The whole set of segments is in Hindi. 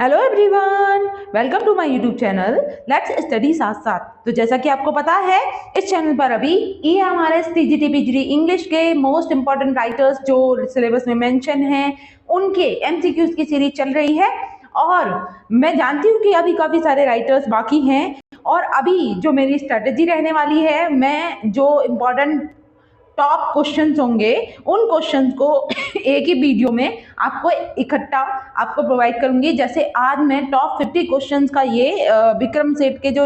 Hello everyone, welcome to my YouTube channel let's study साथ साथ। तो जैसा कि आपको पता है, इस चैनल पर अभी EMRS TGT PGT इंग्लिश के मोस्ट इंपॉर्टेंट राइटर्स जो सिलेबस में मेंशन हैं उनके MCQs की सीरीज चल रही है। और मैं जानती हूँ कि अभी काफ़ी सारे राइटर्स बाकी हैं और अभी जो मेरी स्ट्रेटेजी रहने वाली है, मैं जो इम्पॉर्टेंट टॉप क्वेश्चंस होंगे उन क्वेश्चंस को एक ही वीडियो में आपको इकट्ठा आपको प्रोवाइड करूंगी। जैसे आज मैं टॉप 50 क्वेश्चंस का ये विक्रम सेठ के जो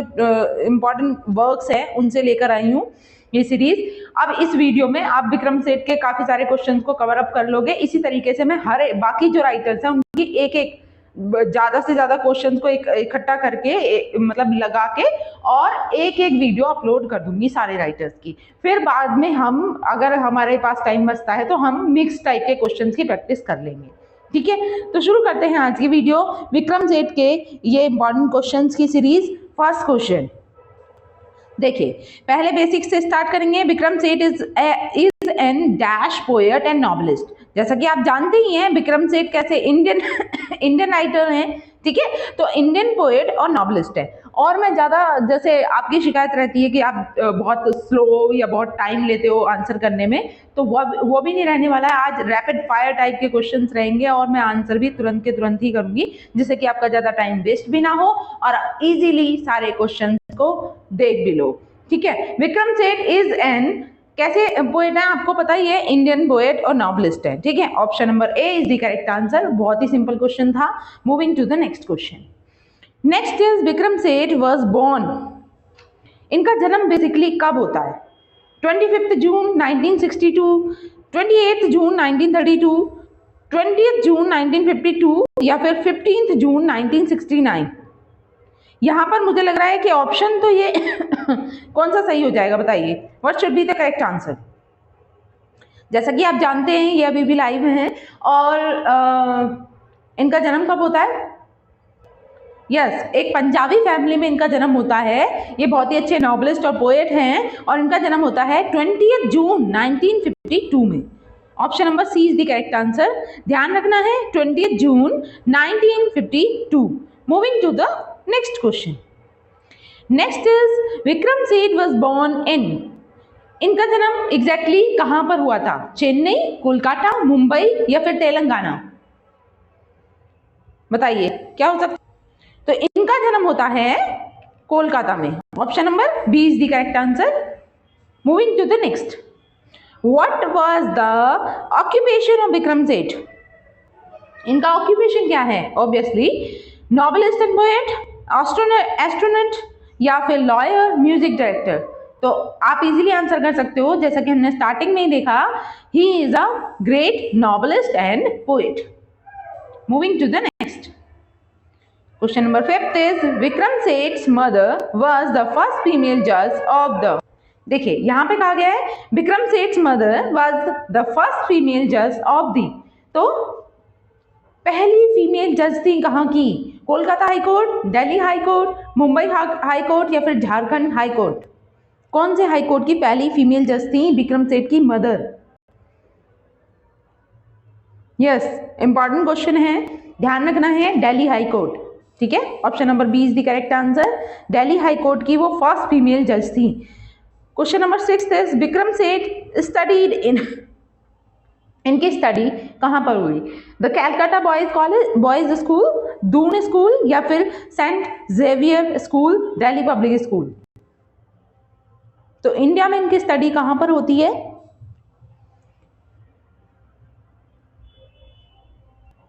इम्पॉर्टेंट वर्क्स हैं उनसे लेकर आई हूँ ये सीरीज। अब इस वीडियो में आप विक्रम सेठ के काफी सारे क्वेश्चंस को कवर अप कर लोगे। इसी तरीके से मैं हर बाकी जो राइटर्स हैं उनकी एक एक ज्यादा से ज्यादा क्वेश्चंस को इकट्ठा करके मतलब लगा के और एक एक वीडियो अपलोड कर दूंगी सारे राइटर्स की। फिर बाद में हम अगर हमारे पास टाइम बचता है तो हम मिक्स टाइप के क्वेश्चंस की प्रैक्टिस कर लेंगे। ठीक है, तो शुरू करते हैं आज की वीडियो विक्रम सेठ के ये इंपॉर्टेंट क्वेश्चंस की सीरीज। फर्स्ट क्वेश्चन देखिए, पहले बेसिक से स्टार्ट करेंगे। Vikram Seth is an dash poet and novelist. जैसा कि आप जानते ही हैं विक्रम सेठ कैसे इंडियन राइटर हैं। ठीक है, तो इंडियन पोएट और नॉवेलिस्ट है। और मैं ज़्यादा, जैसे आपकी शिकायत रहती है कि आप बहुत स्लो या बहुत टाइम लेते हो आंसर करने में, तो वो भी नहीं रहने वाला है। आज रैपिड फायर टाइप के क्वेश्चंस रहेंगे और मैं आंसर भी तुरंत के तुरंत ही करूंगी, जिससे कि आपका ज़्यादा टाइम वेस्ट भी ना हो और इजीली सारे क्वेश्चन को देख भी लो। ठीक है, विक्रम सेठ इज एन कैसे पोएट है आपको पता ही है, इंडियन पोएट और नॉवेलिस्ट है। ठीक है, option number A is the correct answer. बहुत ही सिंपल क्वेश्चन था। Moving to the next question. Next is Vikram Seth was born. इनका जन्म बेसिकली कब होता है? 25 जून 1962, 28 जून 1932, 20 जून 1952 या फिर 15 जून 1969। यहां पर मुझे लग रहा है कि ऑप्शन तो ये कौन सा सही हो जाएगा, बताइए। What should be the correct answer? जैसा कि आप जानते हैं ये अभी भी लाइव हैं और इनका जन्म कब होता है? यस, एक पंजाबी फैमिली में इनका जन्म होता है। ये बहुत ही अच्छे नॉवेलिस्ट और पोएट हैं और इनका जन्म होता है 20 जून 1952 में। Option number C is the correct answer. ध्यान रखना है, 20 जून 1952। Moving to the next question. Next is Vikram Seth was born in. इनका जन्म एग्जैक्टली कहां पर हुआ था? चेन्नई, कोलकाता, मुंबई या फिर तेलंगाना? बताइए क्या हो सकता है? तो इनका जन्म होता है कोलकाता में। Option number B is the correct answer. Moving to the next. What was the occupation of Vikram Seth? इनका ऑक्यूपेशन क्या है? Obviously novelist and poet, astronaut या फिर लॉयर, म्यूजिक डायरेक्टर। तो आप इजीली आंसर कर सकते हो, जैसा कि हमने स्टार्टिंग में ही देखा, he is a great novelist and poet. Moving to the next question number 5 is Vikram Seth's mother was the first female जज ऑफ द। देखिए यहां पे कहा गया है Vikram Seth's mother was the first female जज ऑफ द। तो पहली फीमेल जज थी कहां की? Kolkata high court, Delhi high court, Mumbai high court या फिर झारखंड हाई कोर्ट? कौन से हाई कोर्ट की पहली फीमेल जज थी विक्रम सेठ की मदर? यस, इंपॉर्टेंट क्वेश्चन है, ध्यान रखना है, दिल्ली हाई कोर्ट। ठीक है, option number B is the correct answer. Delhi high court की वो फर्स्ट फीमेल जज थी। क्वेश्चन नंबर 6 इज विक्रम सेठ स्टडीड इन। इनकी स्टडी कहां पर हुई? The Calcutta boys school, Doon school या फिर Saint Xavier school, Delhi public school? तो इंडिया में इनकी स्टडी कहां पर होती है?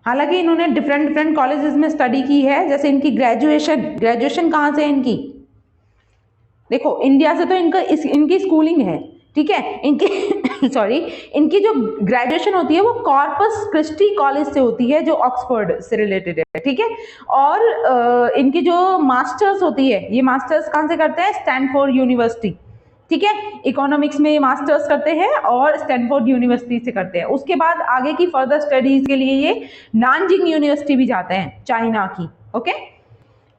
हालांकि इन्होंने डिफरेंट कॉलेजेस में स्टडी की है। जैसे इनकी ग्रेजुएशन कहाँ से है इनकी? देखो इंडिया से तो इनकी स्कूलिंग है। ठीक है, इनकी सॉरी, इनकी जो ग्रेजुएशन होती है वो कॉर्पस क्रिस्टी कॉलेज से होती है जो ऑक्सफोर्ड से रिलेटेड है। ठीक है, और इनकी जो मास्टर्स होती है, ये मास्टर्स कहाँ से करते हैं? Stanford university. ठीक है, इकोनॉमिक्स में मास्टर्स करते हैं और स्टैनफोर्ड यूनिवर्सिटी से करते हैं। उसके बाद आगे की फर्दर स्टडीज के लिए ये नानजिंग यूनिवर्सिटी भी जाते हैं, चाइना की। ओके,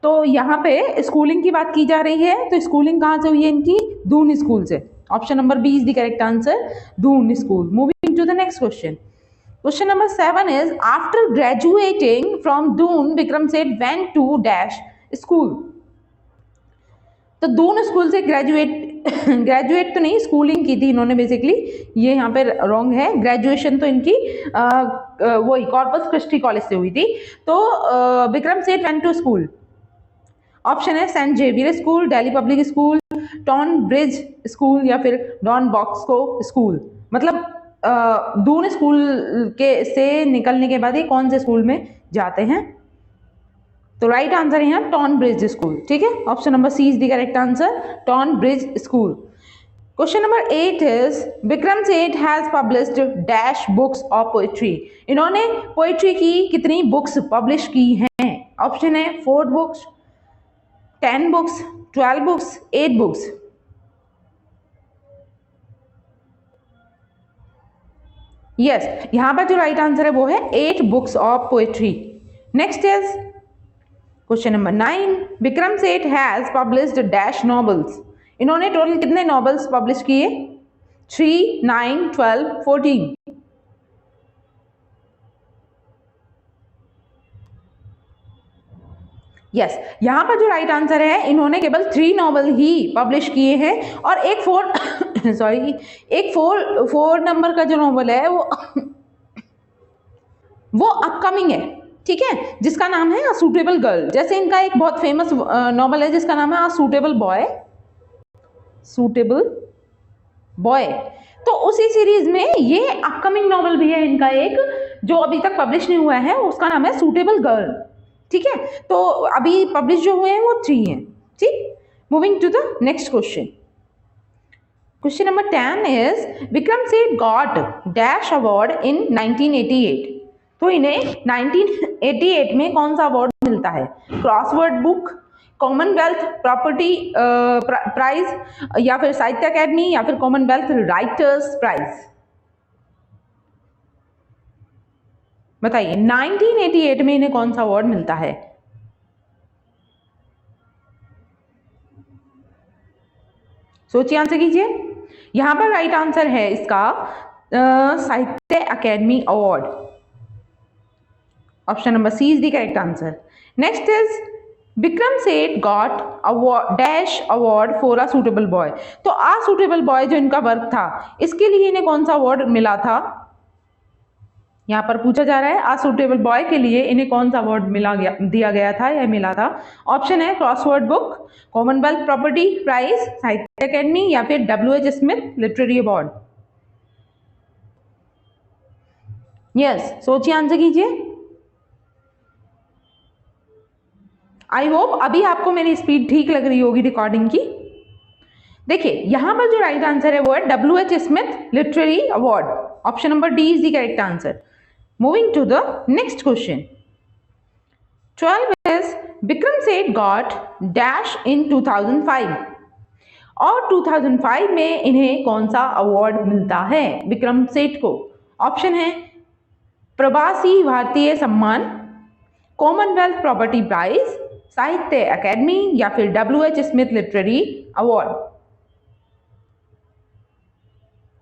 तो यहाँ पे स्कूलिंग की बात की जा रही है, तो स्कूलिंग कहाँ से हुई है इनकी? दून स्कूल से। Option number B is the correct answer, Doon school. Moving to the next question. Question number 7 is after graduating from Doon, Vikram Seth went to dash school. तो दून स्कूल से ग्रेजुएट तो नहीं, स्कूलिंग की थी इन्होंने बेसिकली, ये यहाँ पे रॉन्ग है। ग्रेजुएशन तो इनकी वही कॉर्पस क्रिस्टी कॉलेज से हुई थी। तो Vikram Seth went to school, option है Saint Xavier school, Delhi public school, Tonbridge school या फिर डॉन बॉस्को स्कूल। मतलब दून स्कूल के से निकलने के बाद ये कौन से स्कूल में जाते हैं? तो राइट आंसर है यहाँ टॉन ब्रिज स्कूल। ठीक है, option number C is the correct answer, Tonbridge school. Question number 8 is Vikram Seth has published dash books of poetry. इन्होंने पोएट्री की कितनी बुक्स पब्लिश की हैं? ऑप्शन है 4 books, 10 books, 12 books, 8 books. Yes, यहां पर जो राइट आंसर है वो है 8 books of poetry. Next is question number 9, Vikram Seth has published dash novels. इन्होंने टोटल कितने नॉवेल्स पब्लिश किए? 3, 9, 12, 14। यस, यहां पर जो राइट आंसर है इन्होंने केवल 3 नॉवेल ही पब्लिश किए हैं और एक 4 सॉरी एक 4 नंबर का जो नॉवेल है वो अपकमिंग है। ठीक है, जिसका नाम है अ सूटेबल गर्ल। जैसे इनका एक बहुत फेमस नॉवेल है जिसका नाम है a suitable boy, suitable boy. तो उसी सीरीज में ये अपकमिंग नॉवेल भी है इनका एक, जो अभी तक पब्लिश नहीं हुआ है, उसका नाम है सूटेबल गर्ल। ठीक है, तो अभी पब्लिश जो हुए हैं वो 3 हैं। ठीक, moving to the next question. Question number 10 is Vikram Seth got dash award in 1988। तो इन्हें 1988 में कौन सा अवार्ड मिलता है? Crossword book, Commonwealth property prize या फिर साहित्य अकेडमी या फिर कॉमनवेल्थ राइटर्स प्राइज? बताइए 1988 में इन्हें कौन सा अवार्ड मिलता है? सोचिए, आंसर कीजिए। यहां पर राइट आंसर है इसका Sahitya Akademi award. Option number C is the correct answer. Next is Vikram Seth got award dash award for a suitable boy. तो अ सूटेबल बॉय जो इनका वर्क था, इसके लिए इन्हें कौन सा अवार्ड मिला था? यहाँ पर पूछा जा रहा है अ सूटेबल बॉय के लिए इन्हें कौन सा अवार्ड दिया गया था या मिला था? ऑप्शन है crossword book, Commonwealth property prize, Sahitya Akademi या फिर WH Smith literary award. Yes, सोचिए, आंसर कीजिए। आई होप अभी आपको मेरी स्पीड ठीक लग रही होगी रिकॉर्डिंग की। देखिए यहां पर जो राइट आंसर है वो है WH Smith literary award. Option number D is the correct answer. Moving to the next question. 12 is Vikram Seth got dash in 2005 और 2005 में इन्हें कौन सा अवार्ड मिलता है विक्रम सेठ को? ऑप्शन है प्रवासी भारतीय सम्मान, Commonwealth property prize, Sahitya Akademi या फिर WH Smith literary award.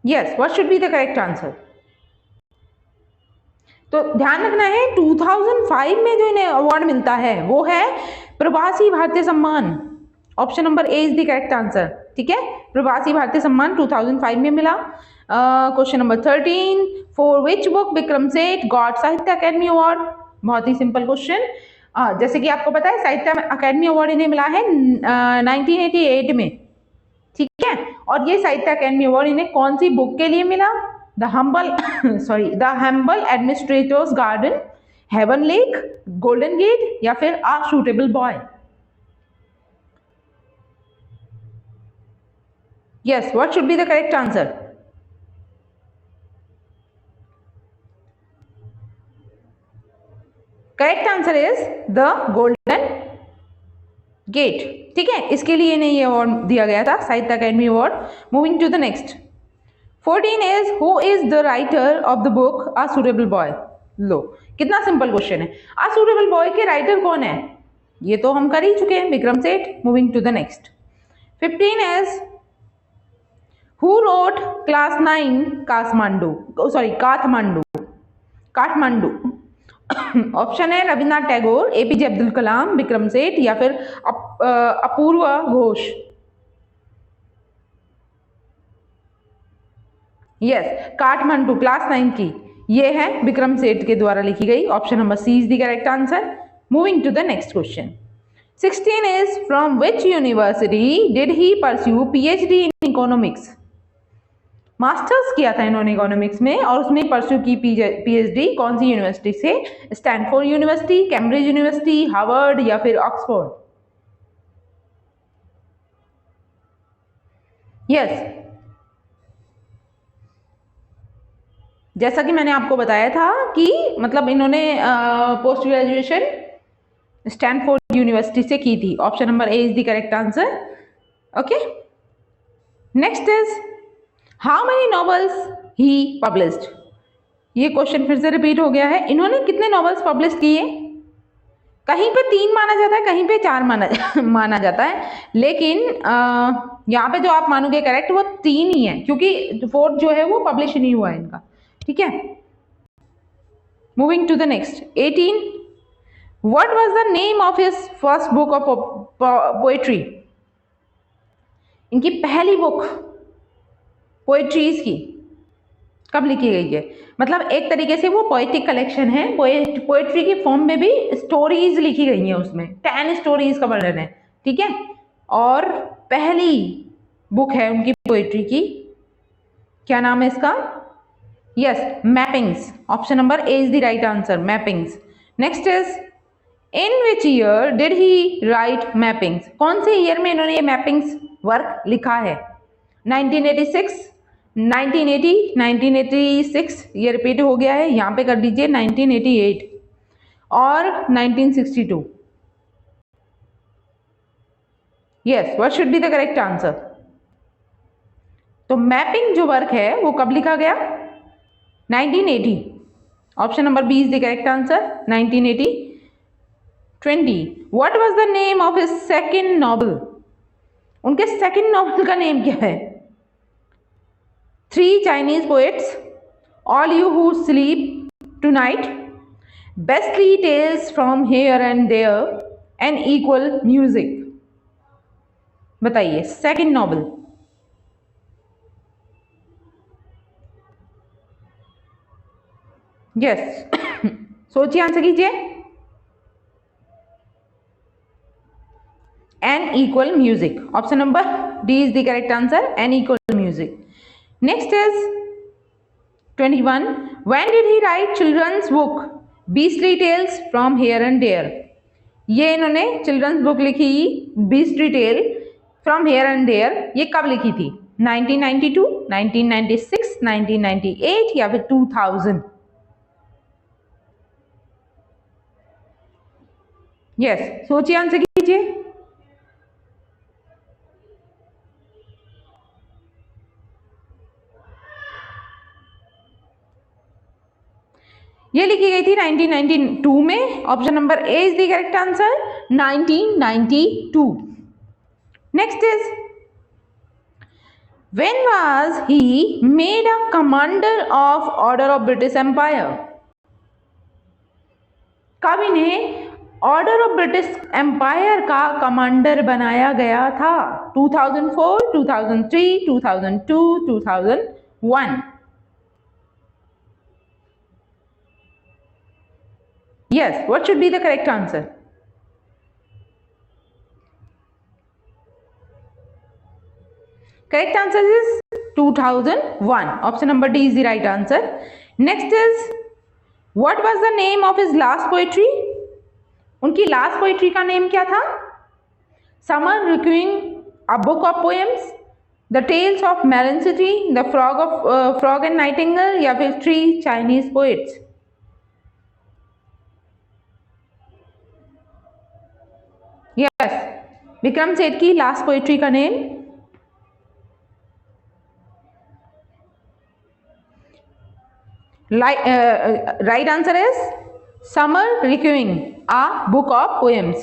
Yes, what should be the correct answer? तो ध्यान रखना है 2005 में जो इन्हें अवार्ड मिलता है वो है प्रवासी भारतीय सम्मान। Option number A is the correct answer. ठीक है, प्रवासी भारतीय सम्मान 2005 में मिला। Question number 13, for which book Vikram Seth got साहित्य अकेडमी अवार्ड? बहुत ही सिंपल क्वेश्चन। जैसे कि आपको पता है साहित्य अकेडमी अवार्ड इन्हें मिला है 1988 में। ठीक है, और ये साहित्य अकेडमी अवार्ड इन्हें कौन सी बुक के लिए मिला? The humble administrator's garden, heaven lake, golden gate या फिर a suitable boy? Yes, what should be the correct answer? Correct answer is the golden gate। ठीक है, इसके लिए इन्हें ये अवार्ड दिया गया था, Sahitya Akademi award. Moving to the next. 14 is who is the writer of the book A Suitable Boy? लो, कितना सिंपल क्वेश्चन है। A Suitable Boy के राइटर कौन है? ये तो हम कर ही चुके हैं, Vikram Seth. Moving to the next. 15 is who wrote Class 9 Kathmandu? Kathmandu. Option है रविन्द्रनाथ टैगोर, एपीजे अब्दुल कलाम, विक्रम सेठ या फिर अपूर्वा घोष। यस, काठमांडू क्लास 9 की, ये है विक्रम सेठ के द्वारा लिखी गई। Option number C is the correct answer. Moving to the next question. 16 is from which university did he pursue PhD in economics? Masters किया था इन्होंने इकोनॉमिक्स में और उसमें परस्यू की पीएचडी कौन सी यूनिवर्सिटी से? Stanford university, Cambridge university, Harvard या फिर ऑक्सफोर्ड। यस, जैसा कि मैंने आपको बताया था कि मतलब इन्होंने पोस्ट ग्रेजुएशन स्टैनफोर्ड यूनिवर्सिटी से की थी। Option number A is the correct answer. Okay, next is how many novels he published. ये क्वेश्चन फिर से रिपीट हो गया है। इन्होंने कितने नॉवेल्स पब्लिश किए? कहीं पे 3 माना जाता है, कहीं पे 4 माना जाता है, लेकिन यहाँ पे जो आप मानोगे करेक्ट वो 3 ही है, क्योंकि 4th जो है वो पब्लिश नहीं हुआ है इनका। ठीक है, moving to the next. 18 what was the name of his first book of poetry. इनकी पहली बुक पोएट्रीज की कब लिखी गई है? मतलब एक तरीके से वो पोएटिक कलेक्शन है, पोएट्री की फॉर्म में भी स्टोरीज लिखी गई हैं, उसमें 10 स्टोरीज का वर्णन है। ठीक है, और पहली बुक है उनकी पोएट्री की, क्या नाम है इसका? Yes, mappings. Option number A is the right answer, mappings. Next is in which year did he right mappings. कौन से ईयर में इन्होंने ये मैपिंग्स वर्क लिखा है? 1986, 1980, 1986, ये रिपीट हो गया है, यहाँ पे कर दीजिए 1988 और 1962। Yes, what should be the correct answer? तो मैपिंग जो वर्क है वो कब लिखा गया? 1980। Option number B is the correct answer, 1980। 20 what was the name of his second novel. उनके सेकंड नॉवल का नेम क्या है? 3 Chinese poets, All You Who Sleep Tonight, Bestly Tales from Here and There, and Equal Music। बताइए सेकंड नॉवल। यस, सोचिए, आंसर कीजिए। An equal music. Option number D is the correct answer, an equal music. Next is 21 when did he write children's book Beastly Tales from Here and There। ये इन्होंने चिल्ड्रंस बुक लिखी Beastly Tale from Here and There, ये कब लिखी थी? 1992, 1996, 1998 या फिर 2000। यस, सोचिए, आंसर कीजिए। ये लिखी गई थी 1992 में। Option number A is the correct answer, 1992। Next is when was he made a commander of order of British Empire. कब इन्हें ऑर्डर ऑफ ब्रिटिश एम्पायर का कमांडर बनाया गया था? 2004, 2003, 2002, 2001। Yes, what should be the correct answer? Correct answer is 2001. Option number D is the right answer. Next is what was the name of his last poetry? उनकी लास्ट पोइट्री का नेम क्या था? Summer requiem, a book of poems, the tales of मेलेंसिटी, द फ्रॉग एंड नाइटिंगेल या फिर 3 Chinese poets. Yes, Vikram Seth की लास्ट पोइट्री का name right answer is Summer Requiem, a book of poems.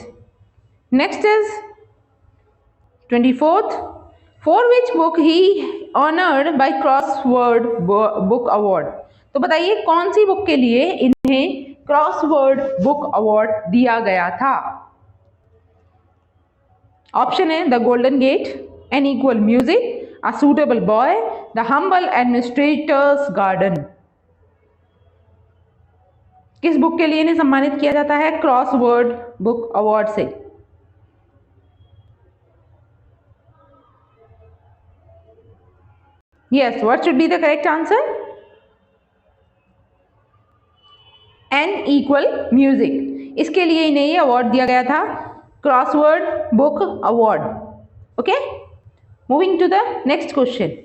Next is 24th, for which book he honored by Crossword Book Award। तो बताइए कौन सी बुक के लिए इन्हें क्रॉसवर्ड बुक अवार्ड दिया गया था? ऑप्शन है the golden gate, an equal music, a suitable boy, the humble administrator's garden. किस बुक के लिए इन्हें सम्मानित किया जाता है क्रॉसवर्ड बुक अवार्ड से? Yes, what should be the correct answer? An equal music. इसके लिए इन्हें ये अवार्ड दिया गया था, crossword book award. Okay, moving to the next question.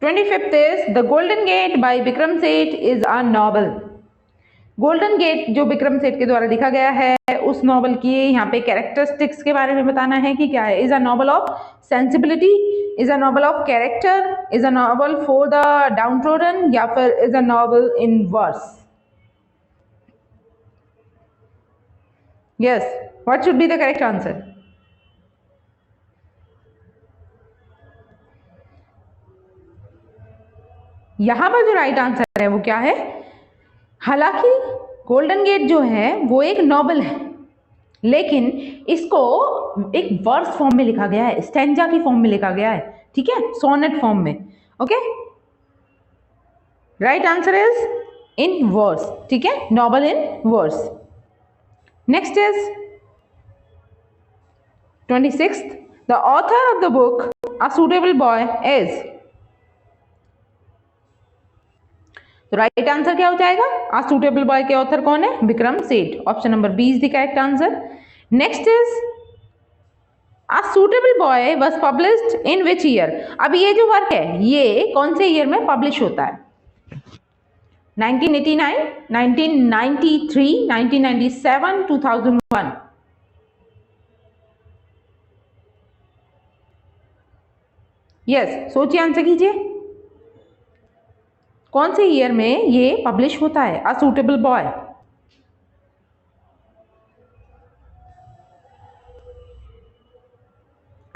25th is The Golden Gate by Vikram Seth is a novel. Golden gate जो विक्रम सेठ के द्वारा लिखा गया है, उस नॉवल की यहाँ पे कैरेक्टरिस्टिक्स के बारे में बताना है कि क्या है। Is a novel of sensibility, is a novel of character, is a novel for the downtrodden, या फिर is a novel in verse? Yes, what should be the correct answer? यहां पर जो राइट आंसर है वो क्या है? हालांकि गोल्डन गेट जो है वो एक नॉवल है, लेकिन इसको एक वर्स फॉर्म में लिखा गया है, स्टैंजा की फॉर्म में लिखा गया है, ठीक है, सोनेट फॉर्म में। Okay, right answer is in verse, ठीक है, novel in verse. Next is 26th, the author of the book a suitable boy is. तो राइट आंसर क्या हो जाएगा? आ सूटेबल बॉय के ऑथर कौन है? Vikram Seth. Option number B is the correct answer. Next is a suitable boy was published in which year. अब ये जो वर्क है ये कौन से ईयर में पब्लिश होता है? 1989, 1993, 1997, 2001? यस, सोचिए, आंसर कीजिए। कौन से ईयर में ये पब्लिश होता है a suitable boy?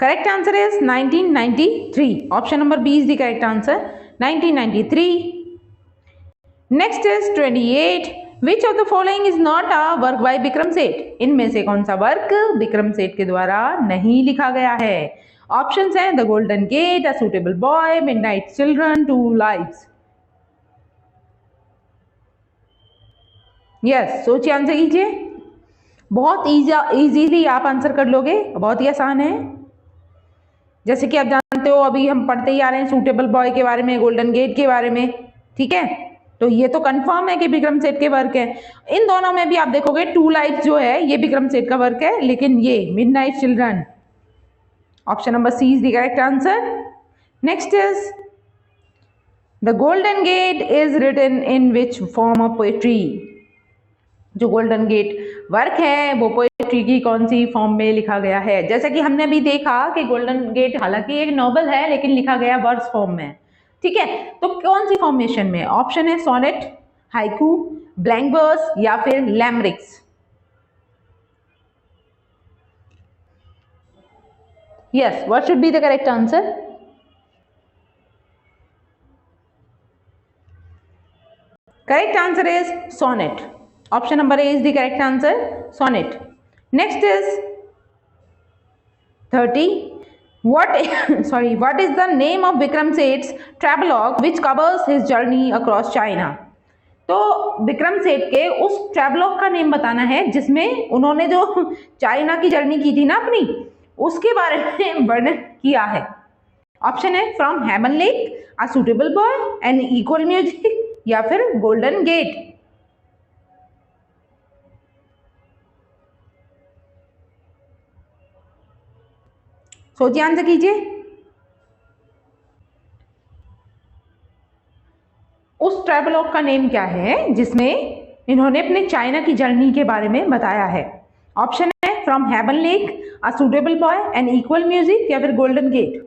Correct answer is 1993। Option number B is the correct answer, 1993। Next is 28, which of the following is not a work by Vikram Seth. इनमें से कौन सा वर्क विक्रम सेठ के द्वारा नहीं लिखा गया है? ऑप्शंस हैं the golden gate, a suitable boy, midnight children, two lives. Yes, सोचिए, आंसर कीजिए। बहुत इजीली आप आंसर कर लोगे, बहुत ही आसान है। जैसे कि आप जानते हो अभी हम पढ़ते ही आ रहे हैं सूटेबल बॉय के बारे में, गोल्डन गेट के बारे में, ठीक है, तो ये तो कंफर्म है कि विक्रम सेठ के वर्क है। इन दोनों में भी आप देखोगे टू लाइफ जो है ये विक्रम सेठ का वर्क है, लेकिन ये midnight children, option number C is the correct answer. Next is the golden gate is written in which form of poetry. जो गोल्डन गेट वर्क है वो पोएट्री की कौन सी फॉर्म में लिखा गया है? जैसा कि हमने अभी देखा कि गोल्डन गेट हालांकि एक नॉवल है लेकिन लिखा गया वर्स फॉर्म में, ठीक है, तो कौन सी फॉर्मेशन में? ऑप्शन है सोनेट, हाइकू, ब्लैंक वर्स, या फिर limericks. Yes, what should be the correct answer? Correct answer is sonnet. Option number A is the correct answer, sonnet. Next is 30, what is the name of Vikram Seth's travelogue which covers his journey across China? तो विक्रम सेठ के उस ट्रैवलॉग का नेम बताना है जिसमें उन्होंने जो चाइना की जर्नी की थी ना अपनी, उसके बारे में वर्णन किया है। ऑप्शन है from heaven lake, a suitable boy, an equal music, या फिर गोल्डन गेट। सोचिए, आंसर कीजिए। उस ट्रैवलॉग का नेम क्या है जिसमें इन्होंने अपने चाइना की जर्नी के बारे में बताया है? ऑप्शन है from heaven lake, a suitable boy, an equal music, या फिर गोल्डन गेट।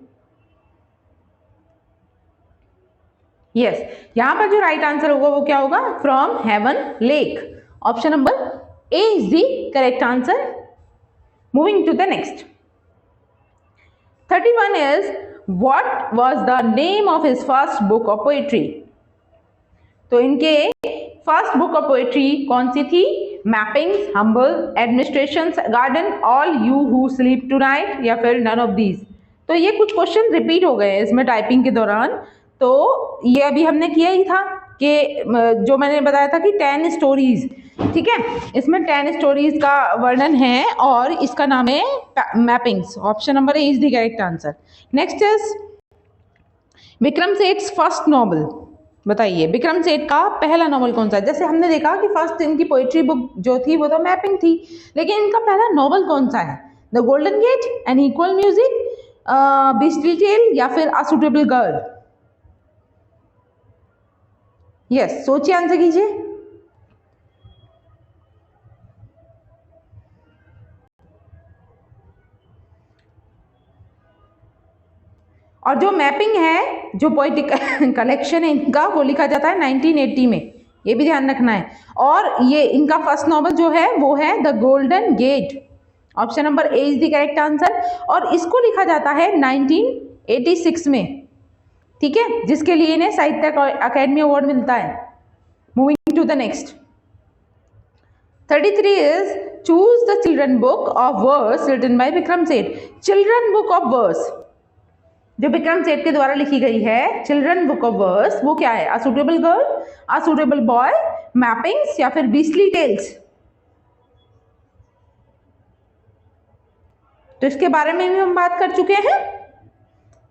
यस, यहां पर जो राइट आंसर होगा वो क्या होगा? From heaven lake. Option number A is the correct answer. Moving to the next 31 is what was the name of his first book of poetry? तो इनके फर्स्ट बुक ऑफ पोएट्री कौन सी थी? Mappings, humble, administration garden, all you who sleep tonight, या फिर नन ऑफ दीज। तो ये कुछ क्वेश्चन रिपीट हो गए इसमें टाइपिंग के दौरान। तो ये अभी हमने किया ही था कि जो मैंने बताया था कि 10 स्टोरीज, ठीक है, इसमें 10 स्टोरीज का वर्णन है और इसका नाम है mappings. Option number A is the correct answer. Next is Vikram Seth's first novel. बताइए विक्रम सेठ का पहला नॉवल कौन सा है? जैसे हमने देखा कि फर्स्ट इनकी पोएट्री बुक जो थी वो तो मैपिंग थी, लेकिन इनका पहला नॉवल कौन सा है? The golden gate, an equal music, beastly tale, या फिर अ सूटेबल गर्ल? यस, सोचिए, आंसर कीजिए। और जो मैपिंग है, जो पोएटिक कलेक्शन है इनका, वो लिखा जाता है 1980 में, ये भी ध्यान रखना है। और ये इनका फर्स्ट नॉवल जो है वो है the golden gate. Option number A is the correct answer. और इसको लिखा जाता है 1986 में, ठीक है, जिसके लिए इन्हें साहित्य अकेडमी अवार्ड मिलता है। Moving to the next, 33 is choose the children book of verse written by Vikram Seth. Children book of verse जो विक्रम सेठ के द्वारा लिखी गई है, चिल्ड्रन बुक ऑफ वर्स, वो क्या है? A suitable girl, a suitable boy, mappings, या फिर बीस्टली टेल्स? तो इसके बारे में भी हम बात कर चुके हैं।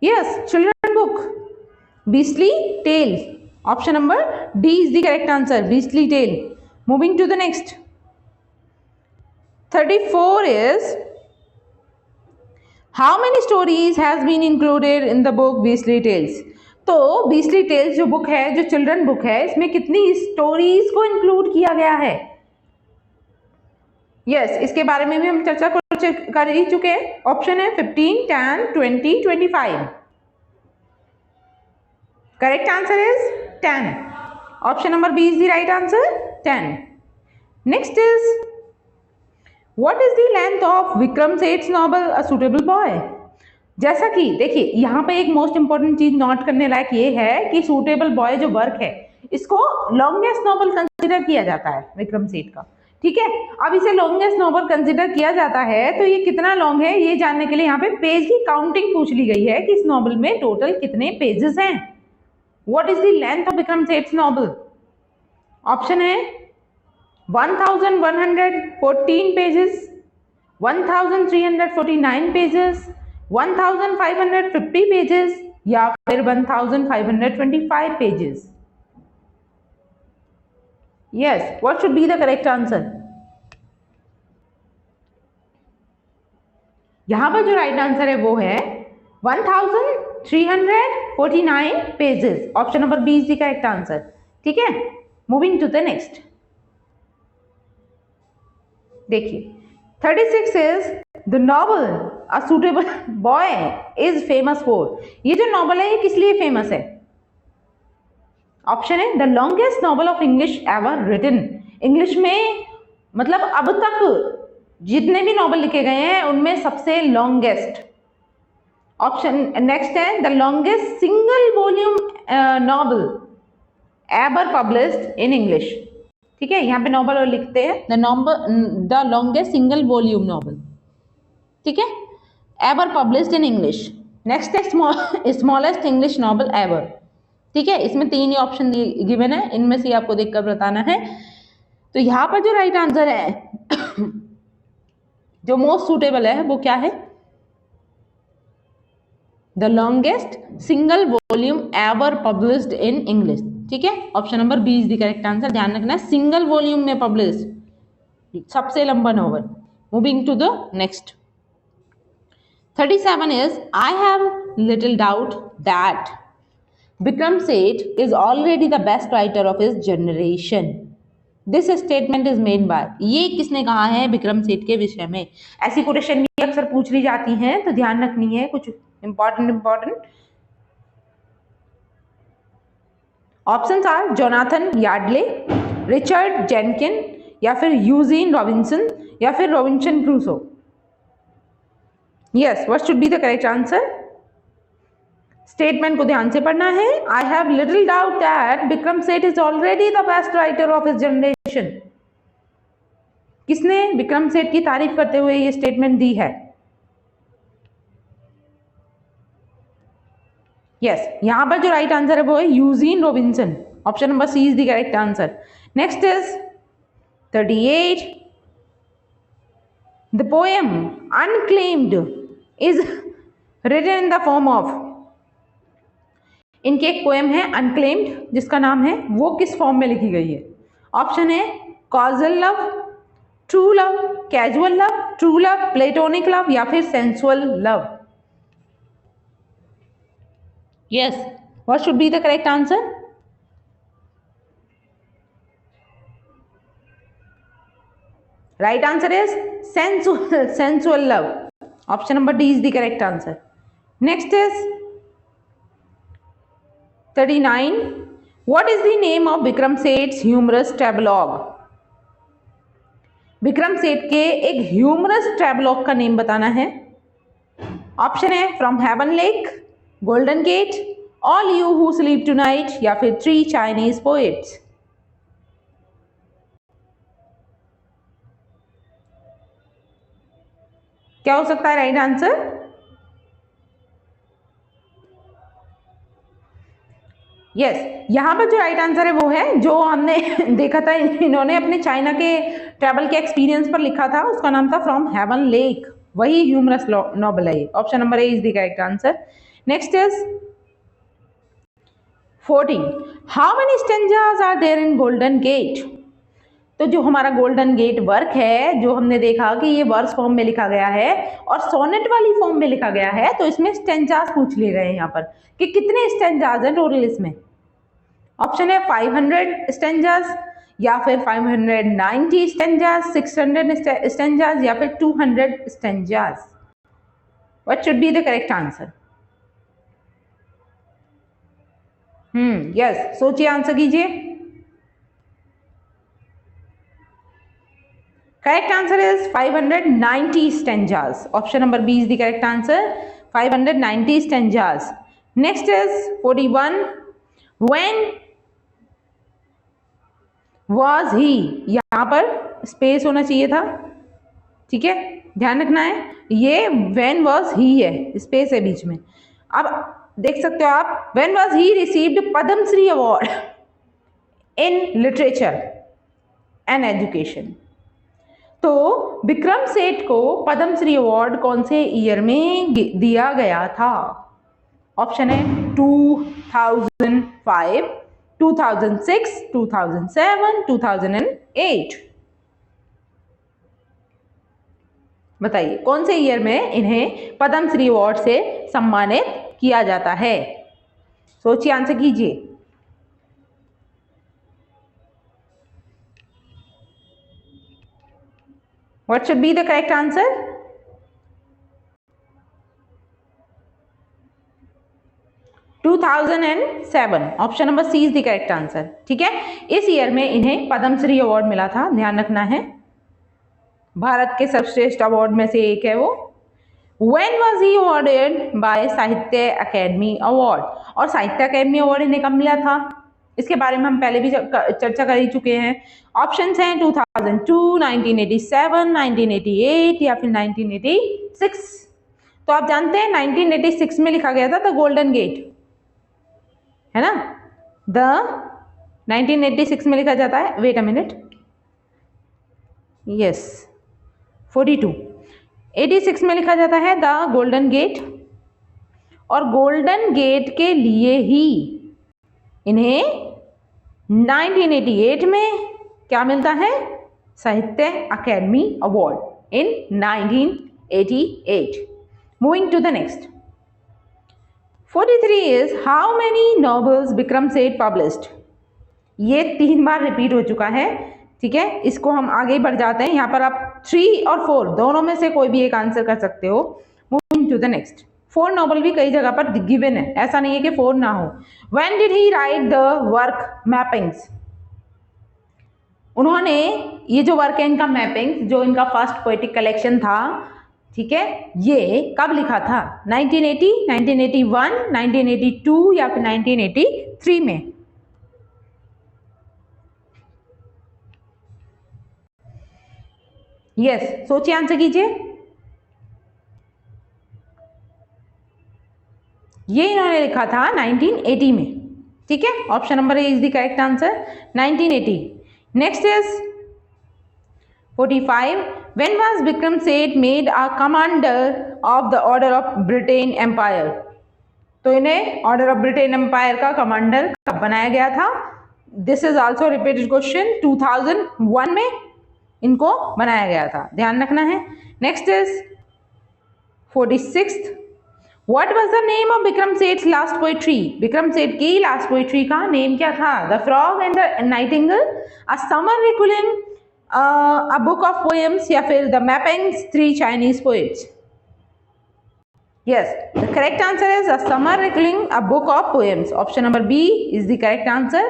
Yes, children book, beastly tale. Option number D is the correct answer, beastly tale. Moving to the next, 34 is how many stories has been included in the book beastly tales? तो बीस्टली टेल्स जो बुक है, जो चिल्ड्रन बुक है, इसमें कितनी स्टोरीज को इंक्लूड किया गया है? यस, इसके बारे में भी हम चर्चा कर ही चुके हैं। ऑप्शन है 15, 10, 20, 25। Correct answer is 10। Option number B is the right answer, 10। Next is What is the length of Vikram Seth's novel a suitable boy? जैसा कि देखिए यहाँ पे एक मोस्ट इंपॉर्टेंट चीज नोट करने लायक ये है कि सूटेबल बॉय जो वर्क है, इसको लॉन्गेस्ट नॉवल कंसिडर किया जाता है विक्रम सेठ का, ठीक है। अब इसे लॉन्गेस्ट नॉवल कंसिडर किया जाता है तो ये कितना लॉन्ग है ये जानने के लिए यहाँ पे पेज की काउंटिंग पूछ ली गई है कि इस नॉवल में टोटल कितने पेजेस हैं। What is the length of Vikram Seth's novel? Option है 1114 पेजेस, 1349 पेजेस, 1550 पेजेस, या फिर 1525 pages? Yes, what should be the correct answer? यहां पर जो राइट आंसर है वो है 1349 pages. Option number B is the correct answer, ठीक है। मूविंग टू द नेक्स्ट, देखिए 36 is the novel a suitable boy is famous for. ये जो नॉवल है ये किस लिए फेमस है? ऑप्शन है the longest novel of English ever written. English में मतलब अब तक जितने भी नॉवल लिखे गए हैं उनमें सबसे लॉन्गेस्ट। ऑप्शन नेक्स्ट है the longest single volume novel ever published in English, ठीक है। यहाँ पे नॉवल और लिखते हैं the longest single volume novel, ठीक है, ever published in English. Next है स्मॉलेस्ट इंग्लिश नॉवल एवर, ठीक है। इसमें 3 ही ऑप्शन गिवन है, इनमें से आपको देखकर बताना है। तो यहाँ पर जो राइट आंसर है जो मोस्ट सुटेबल है वो क्या है? The longest single volume ever published in English, ठीक है। Option number B is the correct answer. ध्यान रखना, सिंगल वॉल्यूम में पब्लिश, सबसे लंबा novel. Moving to the next, 37 is I have little doubt that Vikram Seth is already the best writer of his generation. This statement is made by. ये किसने कहा है विक्रम सेठ के विषय में? ऐसी कोटेशन भी अक्सर पूछ ली जाती हैं तो ध्यान रखनी है कुछ important. Options are Jonathan Yardley, Richard Jenkin, या फिर यूजीन रॉबिन्सन, या फिर Robinson Crusoe. Yes, what should be the correct answer? Statement को ध्यान से पढ़ना है। I have little doubt that Vikram Seth is already the best writer of his generation. किसने विक्रम सेठ की तारीफ करते हुए ये स्टेटमेंट दी है? यस, यहां पर जो राइट आंसर है वो है Eugene Robinson. Option number C is the correct answer. Next is 38. The poem Unclaimed is written in the form of. इनके एक पोएम है अनक्लेम्ड जिसका नाम है, वो किस फॉर्म में लिखी गई है? ऑप्शन है causal love, true love, casual love, true love, platonic love या फिर sensual love. Yes, what should be the correct answer? Right answer is sensual love. Option number D is the correct answer. Next is 39. What is the name of Vikram Seth's humorous travelogue? Vikram Seth के एक ह्यूमरस ट्रेवलॉग का नेम बताना है। ऑप्शन है from heaven lake, golden gate, all you who sleep tonight या फिर 3 चाइनीज पोएट्स। क्या हो सकता है राइट आंसर? यस, यहां पर जो राइट आंसर है वो है जो हमने देखा था, इन्होंने अपने चाइना के ट्रैवल के एक्सपीरियंस पर लिखा था, उसका नाम था फ्रॉम हेवन लेक, वही ह्यूमरस नॉवल है। Option number A is the correct answer. Next is 14. How many stanzas are there in golden gate? तो जो हमारा गोल्डन गेट वर्क है, जो हमने देखा कि ये वर्स फॉर्म में लिखा गया है और सोनेट वाली फॉर्म में लिखा गया है, तो इसमें स्टेंजास पूछ लिए गए यहाँ पर कि कितने स्टेंजास हैं टोटल इसमें। ऑप्शन है 500 स्टेंजास या फिर 590 स्टेंजास, 600 स्टेंजास या फिर 200 stanzas. What should be the correct answer? Yes, सोचिए, आंसर कीजिए। Correct answer is 590 stanzas. Option number B is the correct answer. 590 stanzas. Next is 41. When was he? यहाँ पर स्पेस होना चाहिए था, ठीक है, ध्यान रखना है। ये when was he है, स्पेस है बीच में। अब देख सकते हो आप, when was he received Padmashri award in literature and education? तो विक्रम सेठ को पद्मश्री अवार्ड कौन से ईयर में दिया गया था? ऑप्शन है 2005, 2006, 2007, 2008। बताइए कौन से ईयर में इन्हें पद्मश्री अवार्ड से सम्मानित किया जाता है? सोचिए, आंसर कीजिए। What should be the correct answer? Option number C is the correct answer. ठीक है, इस ईयर में इन्हें पद्मश्री अवार्ड मिला था, ध्यान रखना है। भारत के सर्वश्रेष्ठ अवार्ड में से एक है वो। When was he awarded by साहित्य अकेडमी अवार्ड? और साहित्य अकेडमी अवार्ड इन्हें कब मिला था, इसके बारे में हम पहले भी चर्चा कर ही चुके हैं। ऑप्शंस हैं 2002, 1987, 1988 या फिर 1986। तो आप जानते हैं 1986 में लिखा गया था द गोल्डन गेट, है ना। द 1986 में लिखा जाता है, वेट अ मिनट, यस 42, 86 में लिखा जाता है द गोल्डन गेट। और गोल्डन गेट के लिए ही इन्हें 1988 में क्या मिलता है? Sahitya Akademi award in 1988। Moving to the next, 43 is how many novels Vikram Seth published? ये 3 बार रिपीट हो चुका है, ठीक है। इसको हम आगे बढ़ जाते हैं। यहाँ पर आप 3 और 4 दोनों में से कोई भी एक आंसर कर सकते हो। Moving to the next, 4 novel भी कई जगह पर गिवन है, ऐसा नहीं है कि 4 ना हो। When did he write the work mappings? उन्होंने ये जो वर्क है इनका मैपिंग, जो इनका फर्स्ट पोएटिक कलेक्शन था, ठीक है, ये कब लिखा था? 1980, 1981, 1982 या फिर 1983 में? यस, सोचिए, आंसर कीजिए। ये इन्होंने लिखा था 1980 में। ठीक है, option number A is the correct answer, 1980। Next is 45. When was Vikram Seth made a commander of the Order of Britain Empire? तो इन्हें ऑर्डर ऑफ ब्रिटेन एम्पायर का कमांडर कब बनाया गया था? This is also repeated question. 2001 में इनको बनाया गया था, ध्यान रखना है। Next is 46. What was the name of Vikram Seth's last poetry? Vikram Seth की लास्ट पोइट्री का नेम क्या था? The frog and the nightingale, a summer requiem, a book of poems या फिर the mappings, three Chinese poets? Yes, the correct answer is a summer requiem, a book of poems. Option number B is the correct answer.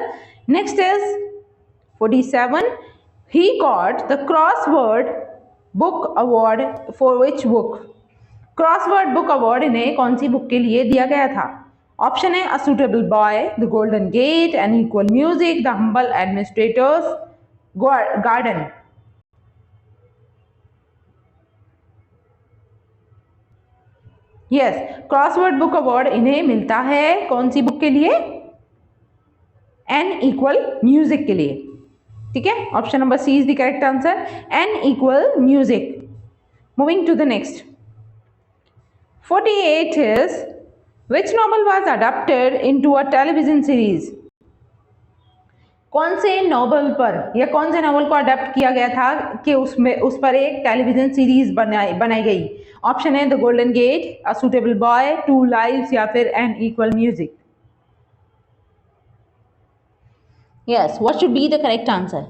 Next is 47. He got the crossword book award for which book? Crossword book award इन्हें कौन सी बुक के लिए दिया गया था? ऑप्शन है a suitable boy, the golden gate, an equal music, the humble administrator's garden. Yes, crossword book award इन्हें मिलता है कौन सी बुक के लिए? एन इक्वल म्यूजिक के लिए। ठीक है, option number C is the correct answer, an equal music. Moving to the next 48 is which novel was adapted into a television series? कौन से नॉवल पर या कौन से नॉवल को अडेप्ट किया गया था कि उसमें उस पर एक टेलीविजन सीरीज बनाई गई? ऑप्शन है the golden gate, a suitable boy, two lives या फिर an equal music. Yes, what should be the correct answer?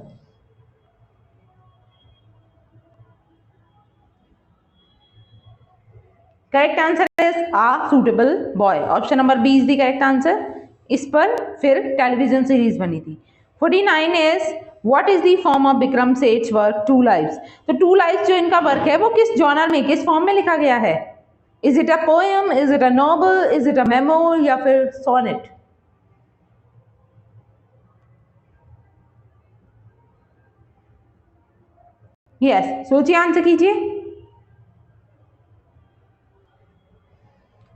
Correct answer is a suitable boy. Option number B is the correct answer. इस पर फिर टेलीविजन सीरीज बनी थी। 49 is what is the form of Vikram Seth's work two lives? तो टू लाइव्स जो इनका वर्क है वो किस जॉनर में, किस फॉर्म में लिखा गया है? Is it a poem, is it a novel, is it a memo या फिर सोनेट? यस, सोचिए, आंसर कीजिए।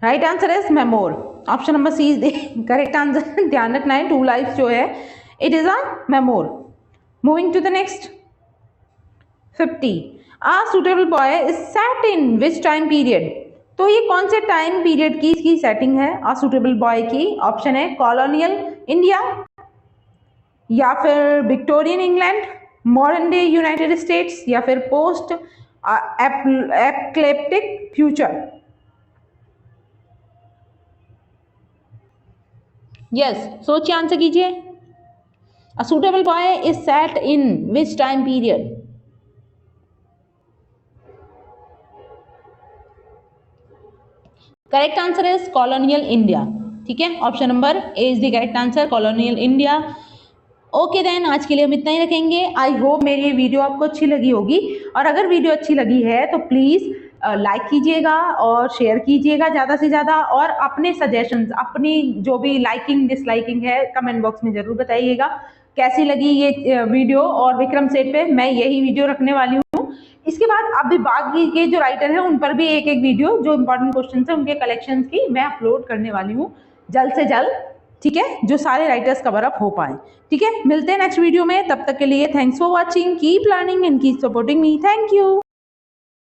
Right answer is memoir. Option number C is the correct answer. ध्यान रखना है, टू लाइफ जो है it is a memoir. Moving to the next 50. A suitable boy is set in which time period? तो ये कौन से टाइम पीरियड की इसकी सेटिंग है आ सुटेबल बॉय की? ऑप्शन है कॉलोनियल इंडिया या फिर Victorian England, modern day United States या फिर पोस्ट एपोकैलिप्टिक फ्यूचर। यस, सोचिए, आंसर कीजिए। A suitable boy is set in which time period? Correct answer is colonial India. ठीक है, option number A is the correct answer, colonial India. Okay then, आज के लिए हम इतना ही रखेंगे। आई होप मेरी ये वीडियो आपको अच्छी लगी होगी, और अगर वीडियो अच्छी लगी है तो प्लीज़ लाइक कीजिएगा और शेयर कीजिएगा ज़्यादा से ज़्यादा, और अपने सजेशंस, अपनी जो भी लाइकिंग डिसलाइकिंग है कमेंट बॉक्स में ज़रूर बताइएगा कैसी लगी ये वीडियो। और विक्रम सेठ पे मैं यही वीडियो रखने वाली हूँ। इसके बाद अभी बाकी के जो राइटर हैं उन पर भी एक एक वीडियो जो इंपॉर्टेंट क्वेश्चन है उनके कलेक्शंस की मैं अपलोड करने वाली हूँ जल्द से जल्द। ठीक है, जो सारे राइटर्स कवर अप हो पाए। ठीक है, मिलते हैं नेक्स्ट वीडियो में, तब तक के लिए thanks for watching, keep learning and keep supporting me. Thank you.